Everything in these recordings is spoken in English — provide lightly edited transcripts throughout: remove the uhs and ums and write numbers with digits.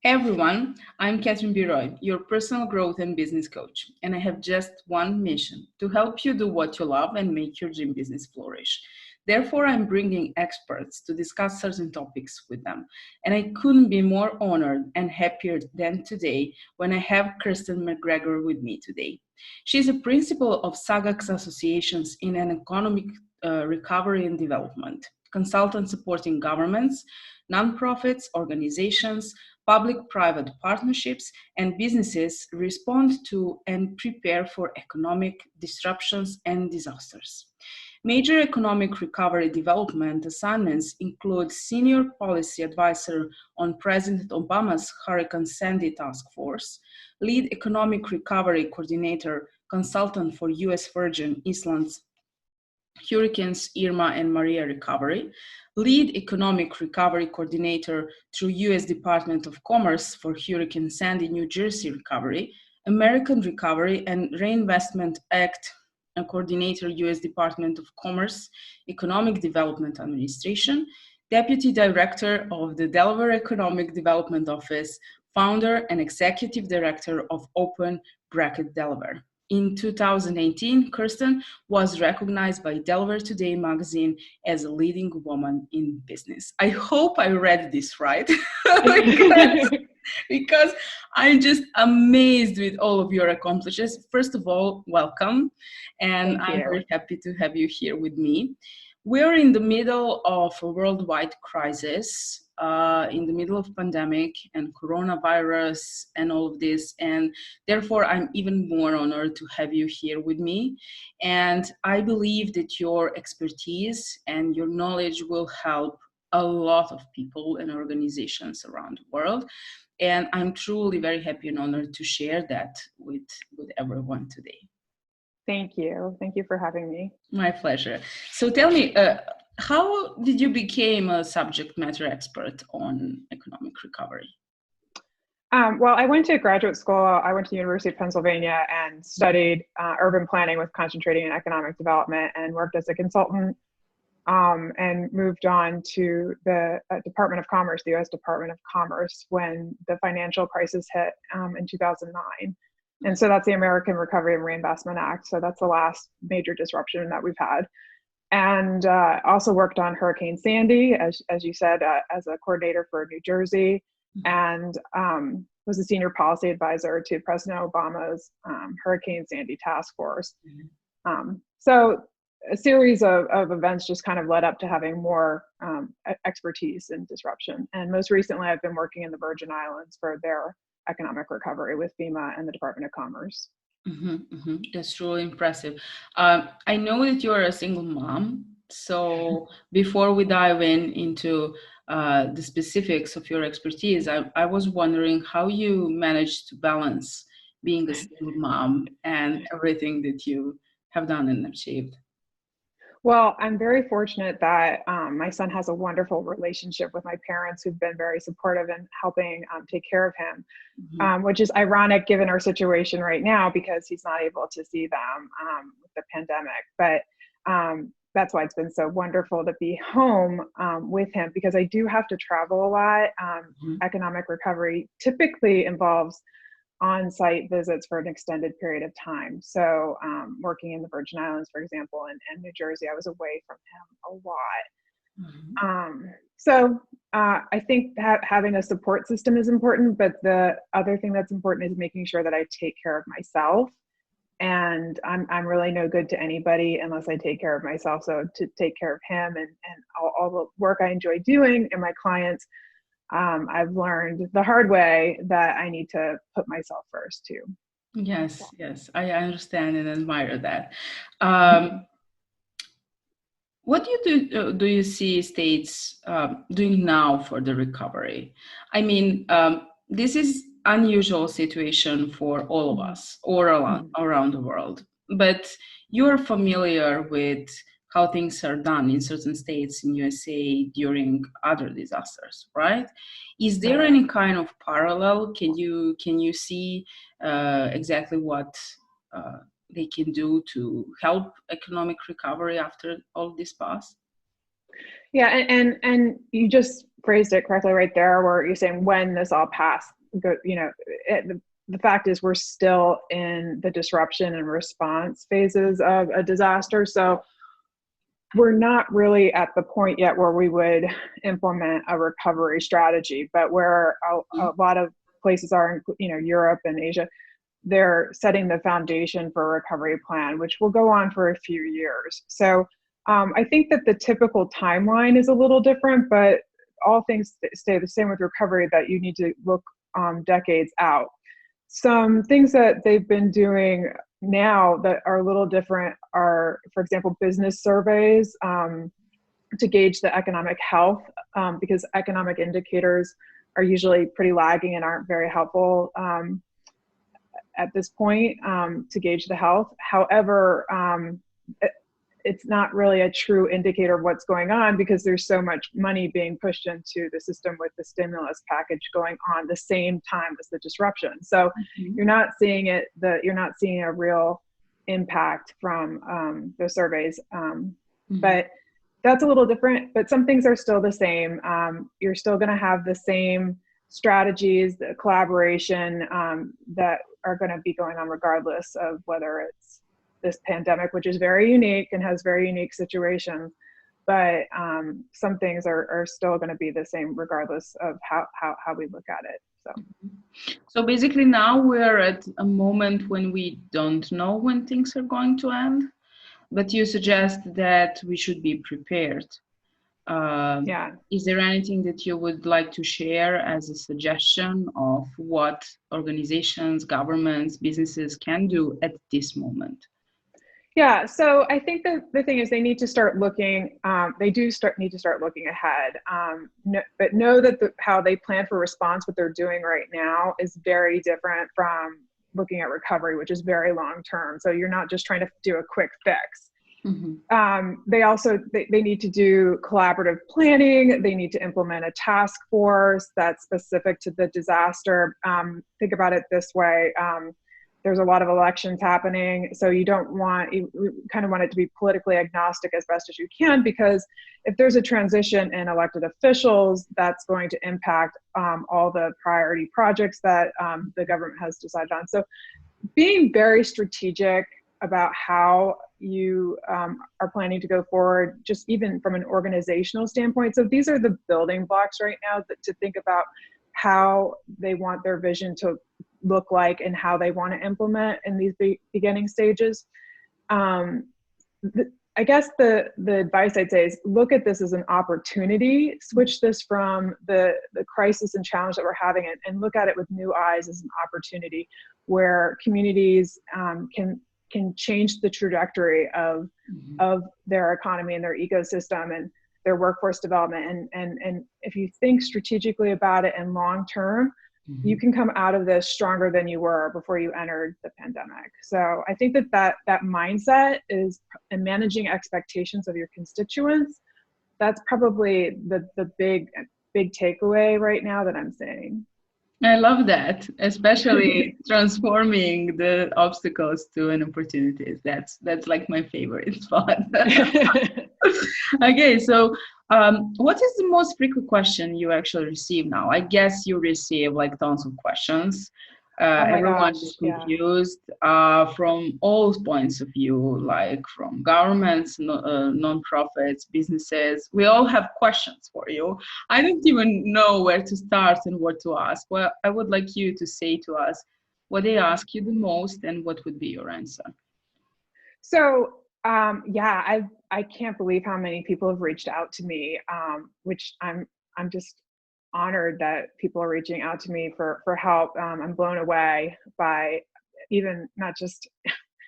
Hey everyone, I'm Kirsten McGregor, your personal growth and business coach, and I have just one mission, to help you do what you love and make your dream business flourish. Therefore, I'm bringing experts to discuss certain topics with them, and I couldn't be more honored and happier than today when I have Kirsten McGregor with me today. She's a principal of SAGAX Associates in an economic recovery and development, consultant supporting governments, nonprofits, organizations, public-private partnerships, and businesses respond to and prepare for economic disruptions and disasters. Major economic recovery development assignments include Senior Policy Advisor on President Obama's Hurricane Sandy Task Force, Lead Economic Recovery Coordinator Consultant for U.S. Virgin Islands Hurricanes Irma and Maria recovery, lead economic recovery coordinator through U.S. Department of Commerce for Hurricane Sandy, New Jersey recovery, American Recovery and Reinvestment Act coordinator, U.S. Department of Commerce, Economic Development Administration, Deputy Director of the Delaware Economic Development Office, founder and executive director of Open Bracket Delaware. In 2018, Kirsten was recognized by Delaware Today magazine as a leading woman in business. I hope I read this right because I'm just amazed with all of your accomplishments. First of all, welcome, and I'm very happy to have you here with me. We're in the middle of a worldwide crisis, in the middle of pandemic and coronavirus and all of this, and therefore I'm even more honored to have you here with me. And I believe that your expertise and your knowledge will help a lot of people and organizations around the world. And I'm truly very happy and honored to share that with everyone today. Thank you. Thank you for having me. My pleasure. So tell me, how did you become a subject matter expert on economic recovery? Well, I went to graduate school. I went to the University of Pennsylvania and studied urban planning with concentrating in economic development, and worked as a consultant, and moved on to the Department of Commerce, the U.S. Department of Commerce, when the financial crisis hit in 2009. And so that's the American Recovery and Reinvestment Act. So that's the last major disruption that we've had. And also worked on Hurricane Sandy, as you said, as a coordinator for New Jersey, and was a senior policy advisor to President Obama's Hurricane Sandy Task Force. So a series of events just kind of led up to having more expertise in disruption. And most recently, I've been working in the Virgin Islands for their economic recovery with FEMA and the Department of Commerce. That's truly impressive. I know that you're a single mom. So before we dive into the specifics of your expertise, I was wondering how you managed to balance being a single mom and everything that you have done and achieved. Well, I'm very fortunate that my son has a wonderful relationship with my parents, who've been very supportive in helping take care of him, which is ironic given our situation right now because he's not able to see them with the pandemic. But that's why it's been so wonderful to be home with him, because I do have to travel a lot. Economic recovery typically involves on-site visits for an extended period of time. So working in the Virgin Islands, for example, and New Jersey, I was away from him a lot. So I think having a support system is important, but the other thing that's important is making sure that I take care of myself. And I'm really no good to anybody unless I take care of myself. So to take care of him and all the work I enjoy doing and my clients, I've learned the hard way that I need to put myself first too. Yes, I understand and admire that. What do you see states doing now for the recovery? I mean, this is unusual situation for all of us or around the world, but you're familiar with how things are done in certain states in USA during other disasters, right? Is there any kind of parallel? Can you see exactly what they can do to help economic recovery after all this pass? Yeah, and you just phrased it correctly right there, where you're saying when this all passed, the fact is we're still in the disruption and response phases of a disaster. So we're not really at the point yet where we would implement a recovery strategy, but where a lot of places are, Europe and Asia, they're setting the foundation for a recovery plan, which will go on for a few years. So I think that the typical timeline is a little different, but all things stay the same with recovery, that you need to look decades out. Some things that they've been doing now that are a little different are, for example, business surveys to gauge the economic health, because economic indicators are usually pretty lagging and aren't very helpful at this point to gauge the health. However, it's not really a true indicator of what's going on, because there's so much money being pushed into the system with the stimulus package going on the same time as the disruption. So you're not seeing you're not seeing a real impact from the surveys. But that's a little different, but some things are still the same. You're still going to have the same strategies, the collaboration that are going to be going on regardless of whether it's this pandemic, which is very unique and has very unique situations. But some things are still going to be the same regardless of how we look at it. So basically now we're at a moment when we don't know when things are going to end, but you suggest that we should be prepared. Is there anything that you would like to share as a suggestion of what organizations, governments, businesses can do at this moment? Yeah, so I think that the thing is they need to start looking, need to start looking ahead, but know that how they plan for response, what they're doing right now, is very different from looking at recovery, which is very long-term. So you're not just trying to do a quick fix. They need to do collaborative planning. They need to implement a task force that's specific to the disaster. Think about it this way. There's a lot of elections happening, so you kind of want it to be politically agnostic as best as you can, because if there's a transition in elected officials, that's going to impact all the priority projects that the government has decided on. So being very strategic about how you are planning to go forward, just even from an organizational standpoint. So these are the building blocks right now to think about how they want their vision to look like and how they want to implement in these beginning stages. I guess the advice I'd say is look at this as an opportunity, switch this from the crisis and challenge that we're having and look at it with new eyes as an opportunity where communities can change the trajectory of their economy and their ecosystem and their workforce development. And if you think strategically about it and long term, you can come out of this stronger than you were before you entered the pandemic. So I think that mindset is, in managing expectations of your constituents, that's probably the big takeaway right now that I'm seeing. I love that, especially transforming the obstacles to an opportunities. That's like my favorite spot. Okay, so what is the most frequent question you actually receive now? I guess you receive like tons of questions. Everyone is confused from all points of view, like from governments, non-profits, businesses. We all have questions for you. I don't even know where to start and what to ask. Well, I would like you to say to us what they ask you the most and what would be your answer. So, I can't believe how many people have reached out to me, which I'm just honored that people are reaching out to me for help. I'm blown away by even not just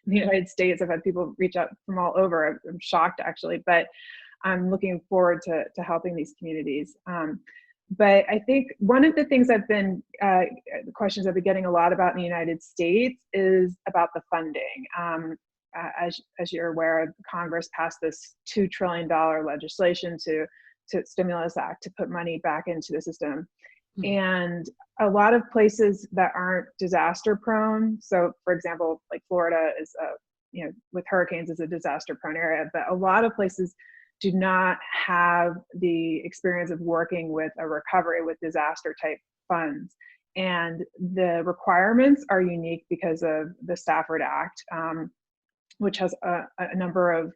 the United States. I've had people reach out from all over. I'm shocked actually, but I'm looking forward to helping these communities. But I think one of the things the questions I've been getting a lot about in the United States is about the funding. As you're aware, Congress passed this $2 trillion legislation to Stimulus Act to put money back into the system. And a lot of places that aren't disaster prone, so for example, like Florida is with hurricanes is a disaster prone area, but a lot of places do not have the experience of working with a recovery with disaster type funds. And the requirements are unique because of the Stafford Act, which has a number of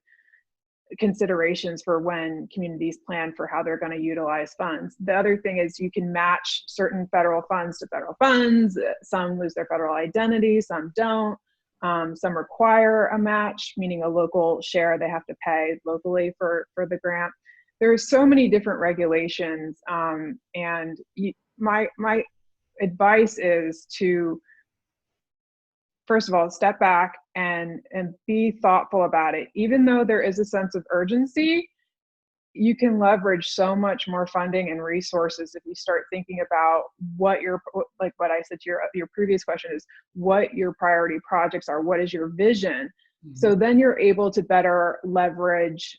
considerations for when communities plan for how they're going to utilize funds. The other thing is you can match certain federal funds to federal funds. Some lose their federal identity, some don't. Some require a match, meaning a local share they have to pay locally for the grant. There are so many different regulations, and my advice is to, first of all, step back and be thoughtful about it. Even though there is a sense of urgency, you can leverage so much more funding and resources if you start thinking about what like what I said to your previous question is, what your priority projects are, what is your vision? Mm-hmm. So then you're able to better leverage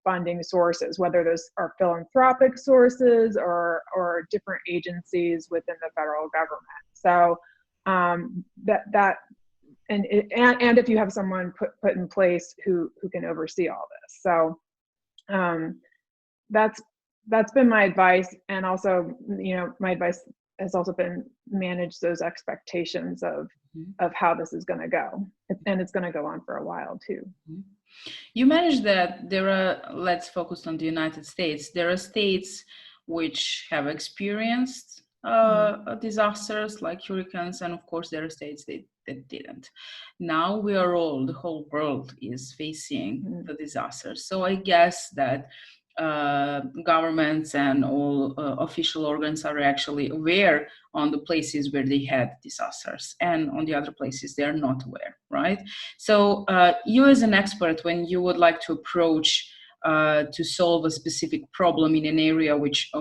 funding sources, whether those are philanthropic sources or different agencies within the federal government. So and if you have someone put in place who can oversee all this. So that's been my advice. And also, my advice has also been manage those expectations of how this is going to go. And it's going to go on for a while too. You mentioned that there are, let's focus on the United States. There are states which have experienced disasters like hurricanes, and of course there are states that didn't. Now the whole world is facing the disasters. So I guess that governments and all official organs are actually aware on the places where they had disasters, and on the other places they are not aware, right? So you as an expert, when you would like to approach to solve a specific problem in an area which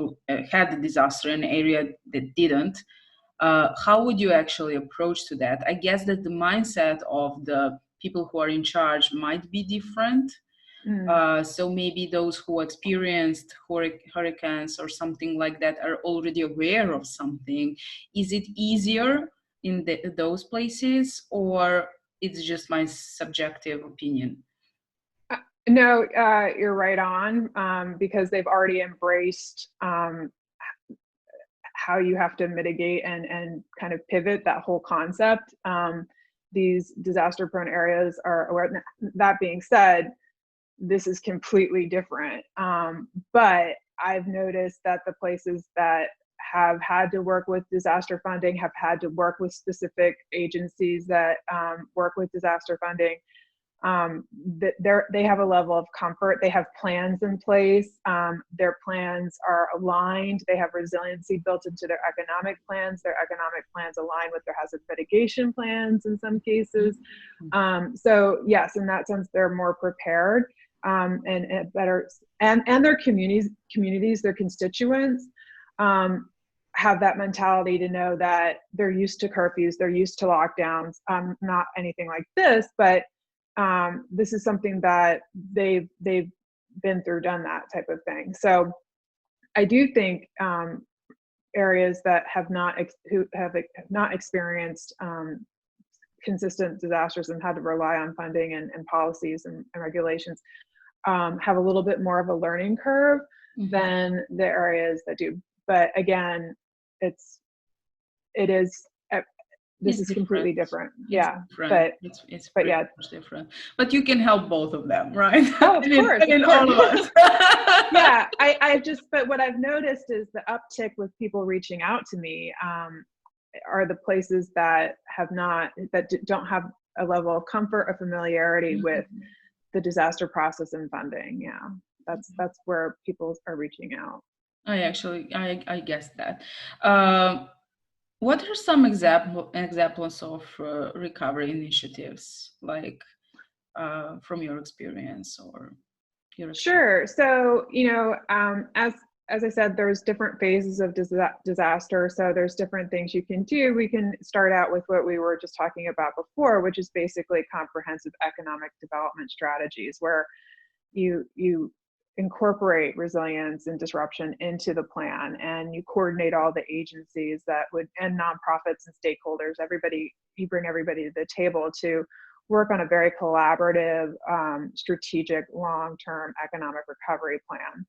had a disaster, an area that didn't, how would you actually approach to that? I guess that the mindset of the people who are in charge might be different. So maybe those who experienced hurricanes or something like that are already aware of something. Is it easier in those places, or it's just my subjective opinion? No, you're right on, because they've already embraced how you have to mitigate and kind of pivot that whole concept. These disaster-prone areas are aware. That being said, this is completely different. But I've noticed that the places that have had to work with disaster funding have had to work with specific agencies that work with disaster funding. They have a level of comfort. They have plans in place. Their plans are aligned. They have resiliency built into their economic plans. Their economic plans align with their hazard mitigation plans in some cases. So yes, in that sense, they're more prepared. And better, and their communities, their constituents, have that mentality to know that they're used to curfews, they're used to lockdowns, not anything like this, but this is something that they've been through, done that type of thing. So I do think areas that have not experienced consistent disasters and had to rely on funding and policies and regulations have a little bit more of a learning curve than the areas that do. But again, this is completely different. Yeah, different. But yeah, different. But you can help both of them, right? Oh, of course. All of us. Yeah, but what I've noticed is the uptick with people reaching out to me are the places that don't have a level of comfort or familiarity with the disaster process and funding. Yeah, that's where people are reaching out. I guess that. What are some examples of recovery initiatives, like from your experience or your experience? Sure. So, as I said, there's different phases of disaster. So there's different things you can do. We can start out with what we were just talking about before, which is basically comprehensive economic development strategies, where you incorporate resilience and disruption into the plan, and you coordinate all the agencies and nonprofits and stakeholders, you bring everybody to the table to work on a very collaborative, strategic, long-term economic recovery plan.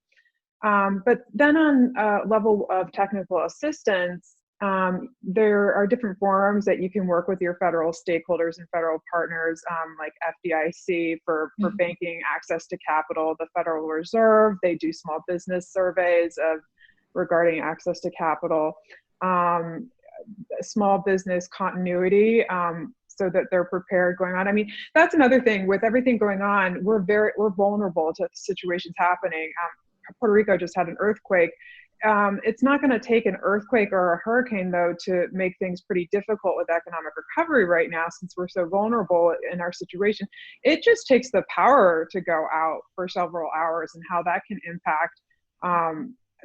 But then on a level of technical assistance, there are different forums that you can work with your federal stakeholders and federal partners, like FDIC for banking access to capital, the Federal Reserve. They do small business surveys regarding access to capital, small business continuity, so that they're prepared going on. I mean, that's another thing with everything going on. We're vulnerable to situations happening. Puerto Rico just had an earthquake. It's not going to take an earthquake or a hurricane, though, to make things pretty difficult with economic recovery right now, since we're so vulnerable in our situation. It just takes the power to go out for several hours, and how that can impact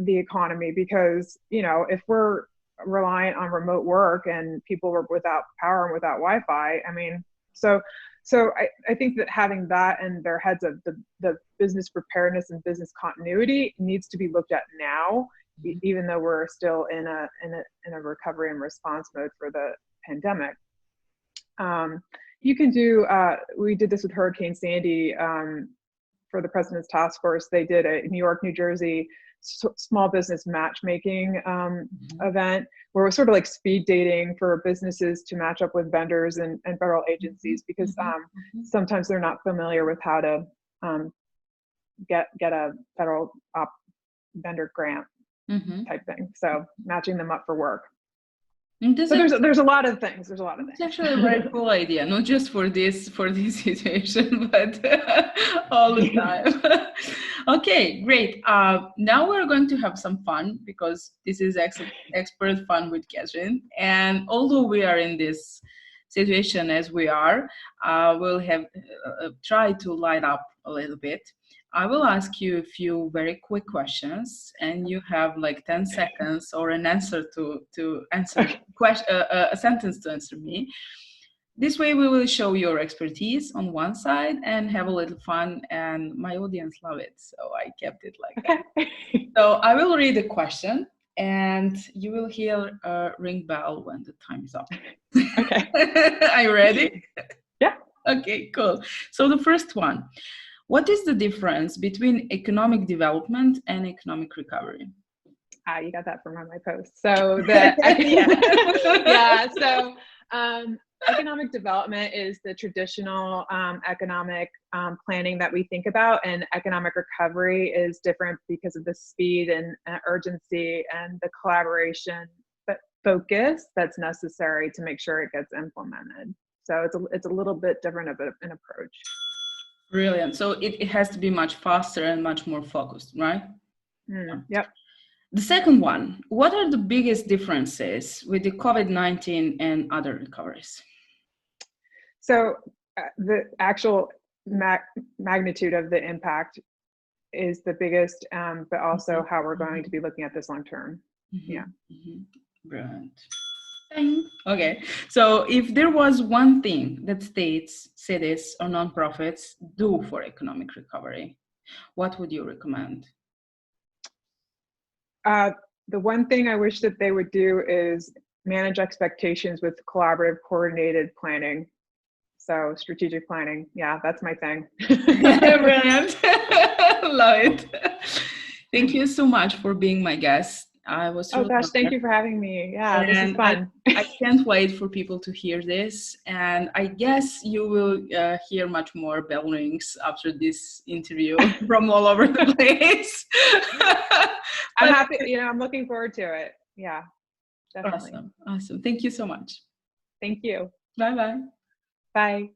the economy. Because, you know, if we're reliant on remote work and people are without power and without Wi-Fi, I mean, so I think that having that in their heads of the business preparedness and business continuity needs to be looked at now, even though we're still in a recovery and response mode for the pandemic. You can do, we did this with Hurricane Sandy for the President's Task Force. They did a New York, New Jersey small business matchmaking event, where it was sort of like speed dating for businesses to match up with vendors and federal agencies, because sometimes they're not familiar with how to get a federal vendor grant type thing. So matching them up for work. So there's a lot of things. There's a lot of things. It's actually a very cool idea, not just for this situation, but all the time. Okay, great. Now we're going to have some fun, because this is expert fun with Kirsten. And although we are in this situation as we are, we'll have try to light up a little bit. I will ask you a few very quick questions, and you have like 10 seconds or an answer to answer a sentence to answer me. This way we will show your expertise on one side and have a little fun, and my audience love it, so I kept it like that. So I will read the question, and you will hear a ring bell when the time is up. Okay. Are you ready? Yeah. Okay, cool. So the first one. What is the difference between economic development and economic recovery? You got that from one of my posts. So economic development is the traditional economic planning that we think about, and economic recovery is different because of the speed and urgency and the collaboration but focus that's necessary to make sure it gets implemented. So it's a little bit different of an approach. Brilliant. So it has to be much faster and much more focused, right? Yep. The second one, what are the biggest differences with the COVID-19 and other recoveries? So the actual magnitude of the impact is the biggest, but also how we're going to be looking at this long term. Brilliant. Okay, so if there was one thing that states, cities, or nonprofits do for economic recovery, what would you recommend? The one thing I wish that they would do is manage expectations with collaborative, coordinated planning. So strategic planning, yeah, that's my thing. Brilliant. Love it. Thank you so much for being my guest. I was really thank you for having me. Yeah, and this is fun. I can't wait for people to hear this, and I guess you will hear much more bell rings after this interview from all over the place. I'm happy, I'm looking forward to it. Yeah, definitely. Awesome. Thank you so much. Thank you. Bye-bye. Bye.